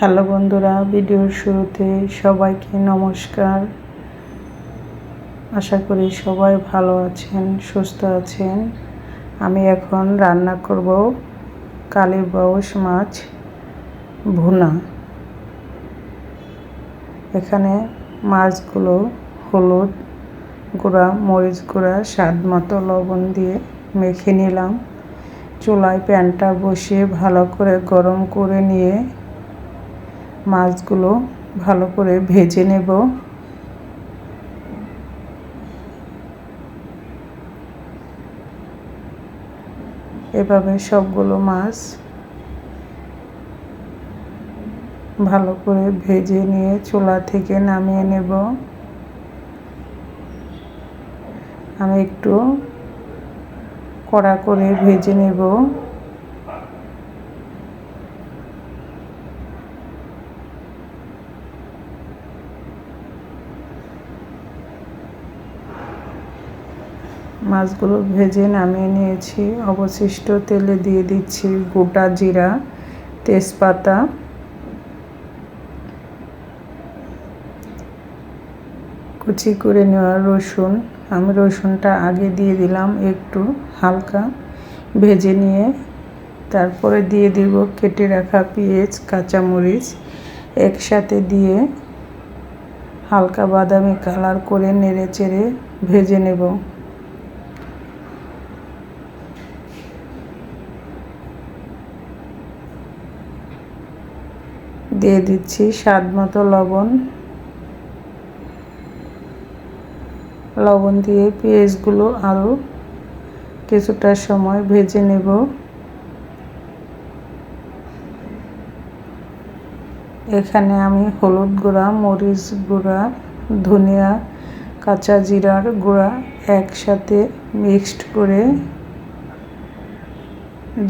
Hello বন্ধুরা, ভিডিওর শুরুতে সবাইকে নমস্কার। আশা করি সবাই ভালো আছেন, সুস্থ আছেন। আমি এখন রান্না করব কালীবাউস মাছ ভুনা। এখানে মাছগুলো হলুদ গুঁড়া, মরিচ গুঁড়া, স্বাদ মতো লবণ দিয়ে মেখে নিলাম। চুলায় প্যানটা বসিয়ে ভালো করে গরম করে নিয়ে মাছগুলো ভালো করে ভেজে নেব। এভাবে সবগুলো মাছ ভালো করে ভেজে নিয়ে চুলা থেকে নামিয়ে নেব। আমি একটু কড়া করে ভেজে নেব। মাছগুলো ভেজে নামিয়ে নিয়েছি। অবশিষ্ট তেলে দিয়ে দিচ্ছি গোটা জিরা, তেজপাতা, কুচি করে নেওয়া রসুন। আমি রসুনটা আগে দিয়ে দিলাম, একটু হালকা ভেজে নিয়ে তারপরে দিয়ে দিব কেটে রাখা পেঁয়াজ, কাঁচামরিচ একসাথে দিয়ে হালকা বাদামি কালার করে নেড়ে চেড়ে ভেজে নেব। দিয়ে দিচ্ছি স্বাদ মতো লবণ। লবণ দিয়ে পেঁয়াজগুলো আরও কিছুটা সময় ভেজে নেব। এখানে আমি হলুদ গুঁড়া, মরিচ গুঁড়া, ধনিয়া, কাঁচা জিরার গুঁড়া একসাথে মিক্সড করে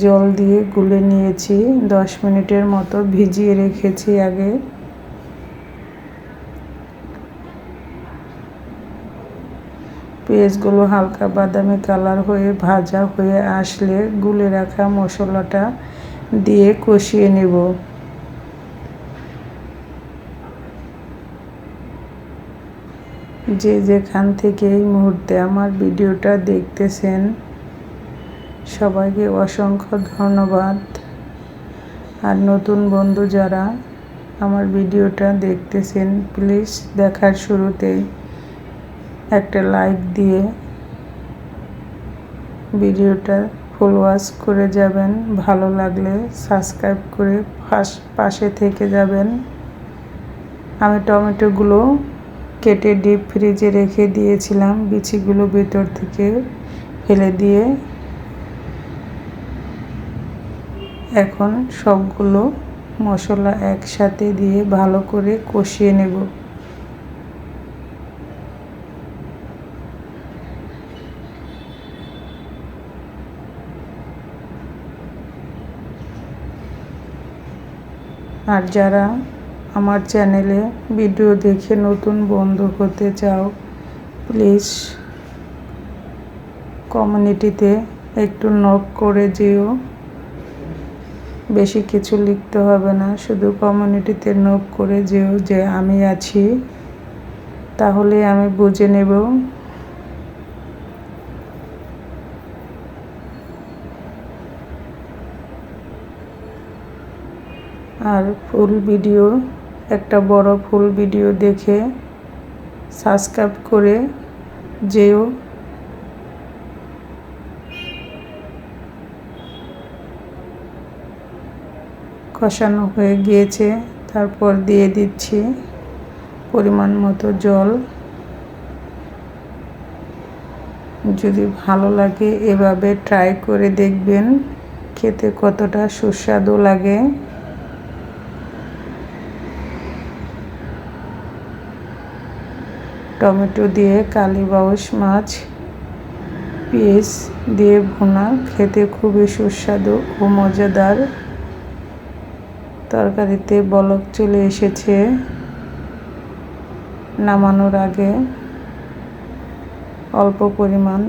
জল দিয়ে গুলে নিয়েছি। 10 মিনিটের মতো ভিজিয়ে রেখেছি আগে। পেঁয়াজগুলো হালকা বাদামি কালার হয়ে ভাজা হয়ে আসলে গুলে রাখা মশলাটা দিয়ে কষিয়ে নেব। যে যেখান থেকে এই মুহূর্তে আমার ভিডিওটা দেখতেছেন সবাইকে অসংখ্য ধন্যবাদ। আর নতুন বন্ধু যারা আমার ভিডিওটা দেখতেছেন, প্লিজ দেখার শুরুতেই একটা লাইক দিয়ে ভিডিওটা ফুল ওয়াচ করে যাবেন। ভালো লাগলে সাবস্ক্রাইব করে পাশে থেকে যাবেন। আমি টমেটোগুলো কেটে ডিপ ফ্রিজে রেখে দিয়েছিলাম, বিচিগুলো ভেতর থেকে ফেলে দিয়ে এখন সবগুলো মশলা একসাথে দিয়ে ভালো করে কষিয়ে নেব। আর যারা আমার চ্যানেলে ভিডিও দেখে নতুন বন্ধু হতে চাও, প্লিজ কমিউনিটিতে একটু নক করে যেও। বেশি কিছু লিখতে হবে না, শুধু কমিউনিটিতে নক করে যেও যে আমি আছি, তাহলে আমি বুঝে নেব। আর ফুল ভিডিও, একটা বড় ফুল ভিডিও দেখে সাবস্ক্রাইব করে যেও। কষানো হয়ে গিয়েছে, তারপর দিয়ে দিচ্ছি পরিমাণ মতো জল। যদি ভালো লাগে এভাবে ট্রাই করে দেখবেন, খেতে কতটা সুস্বাদু লাগে। টমেটো দিয়ে কালীবাউস মাছ পেঁয়াজ দিয়ে ভুনা খেতে খুবই সুস্বাদু ও মজাদার। তরকারিতে বলক চলে এসেছে। নামানোর আগে অল্প পরিমাণ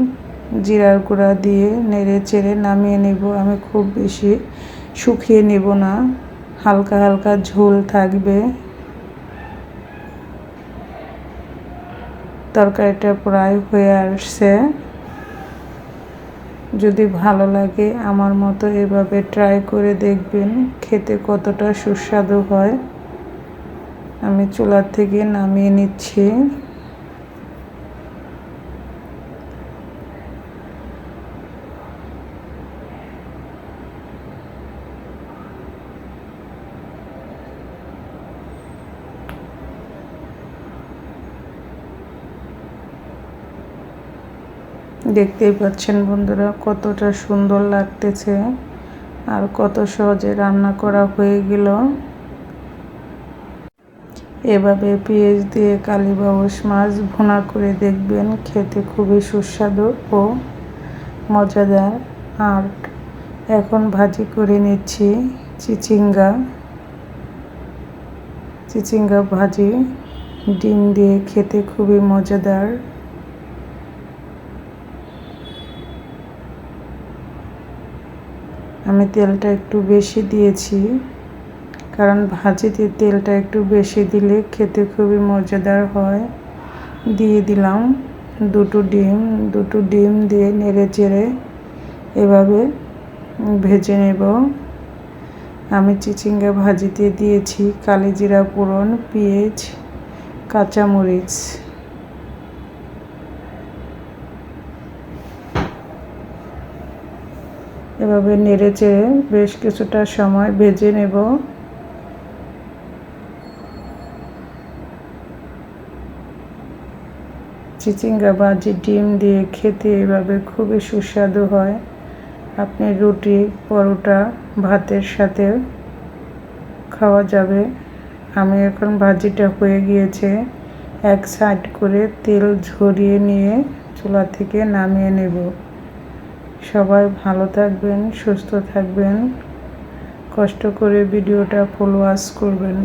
জিরার গুঁড়া দিয়ে নেড়ে চেড়ে নামিয়ে নেব। আমি খুব বেশি শুকিয়ে নেব না, হালকা হালকা ঝোল থাকবে। তরকারিটা প্রায় হয়ে আসছে। যদি ভালো লাগে আমার মতো এভাবে ট্রাই করে দেখবেন, খেতে কতটা সুস্বাদু হয়। আমি চুলার থেকে নামিয়ে নিচ্ছি। দেখতেই পাচ্ছেন বন্ধুরা কতটা সুন্দর লাগতেছে আর কত সহজে রান্না করা হয়ে গেল। এভাবে পেঁয়াজ দিয়ে কালীবাউস মাছ ভুনা করে দেখবেন, খেতে খুবই সুস্বাদু ও মজাদার। আর এখন ভাজি করে নিচ্ছি চিচিঙ্গা ভাজি ডিম দিয়ে, খেতে খুবই মজাদার। আমি তেলটা একটু বেশি দিয়েছি, কারণ ভাজিতে তেলটা একটু বেশি দিলে খেতে খুবই মজাদার হয়। দিয়ে দিলাম দুটো ডিম দিয়ে নেড়ে চেড়ে এভাবে ভেজে নেব। আমি চিচিঙ্গা ভাজিতে দিয়েছি কালিজিরা ফোড়ন, পেঁয়াজ, কাঁচামরিচ। এভাবে নেড়ে চেড়ে বেশ কিছুটা সময় ভেজে নেব। চিচিঙ্গা ভাজি ডিম দিয়ে খেতে এভাবে খুবই সুস্বাদু হয়। আপনি রুটি, পরোটা, ভাতের সাথে খাওয়া যাবে। আমি এখন ভাজিটা হয়ে গিয়েছে, এক সাইড করে তেল ঝরিয়ে নিয়ে চুলা থেকে নামিয়ে নেব। সবাই ভালো থাকবেন, সুস্থ থাকবেন, কষ্ট করে ভিডিওটা ফুল ওয়াচ করবেন।